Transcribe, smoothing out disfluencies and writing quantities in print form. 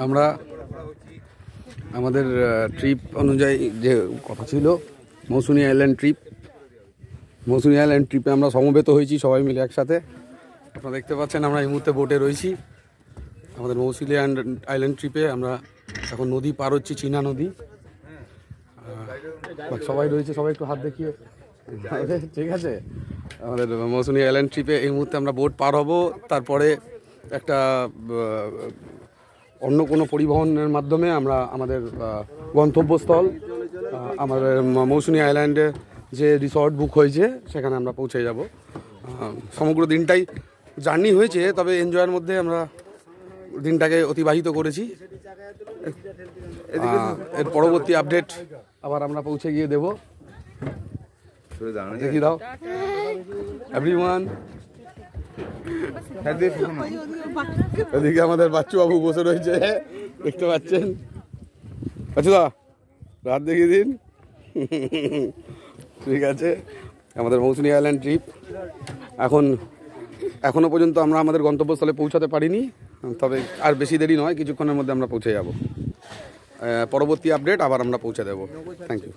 আমরা আমাদের ট্রিপ অনুযায়ী যে কথা ছিল মৌসুনী আইল্যান্ড ট্রিপে আমরা সমবেত হয়েছি সবাই মিলে একসাথে। আপনারা দেখতে পাচ্ছেন আমরা এই মুহূর্তে বোটে রয়েছি আমাদের মৌসুনী আইল্যান্ড ট্রিপে। আমরা এখন নদী পার হচ্ছি, চীনা নদী। সবাই রয়েছে, সবাই একটু হাত দেখিয়ে, ঠিক আছে। আমাদের মৌসুনী আইল্যান্ড ট্রিপে এই মুহূর্তে আমরা বোট পার হব, তারপরে একটা অন্য কোনো পরিবহনের মাধ্যমে আমরা আমাদের গন্তব্যস্থল আমাদের মৌসুনী আইল্যান্ডে যে রিসর্ট বুক হয়েছে সেখানে আমরা পৌঁছে যাব। সমগ্র দিনটাই জার্নি হয়েছে, তবে এনজয়ের মধ্যে আমরা দিনটাকে অতিবাহিত করেছি। এর পরবর্তী আপডেট আবার আমরা পৌঁছে গিয়ে দেব। দেখি দাও এভরিওয়ান। এদিকে আমাদের বাচ্চু বাবু বসে রয়েছে, দেখতে পাচ্ছেন। আচ্ছা রাত দেখিয়ে দিন। ঠিক আছে, আমাদের মৌসুনী আইল্যান্ড ট্রিপ এখনো পর্যন্ত আমরা আমাদের গন্তব্যস্থলে পৌঁছাতে পারিনি, তবে আর বেশি দেরি নয়, কিছুক্ষণের মধ্যে আমরা পৌঁছে যাব। পরবর্তী আপডেট আবার আমরা পৌঁছে দেব। Thank you.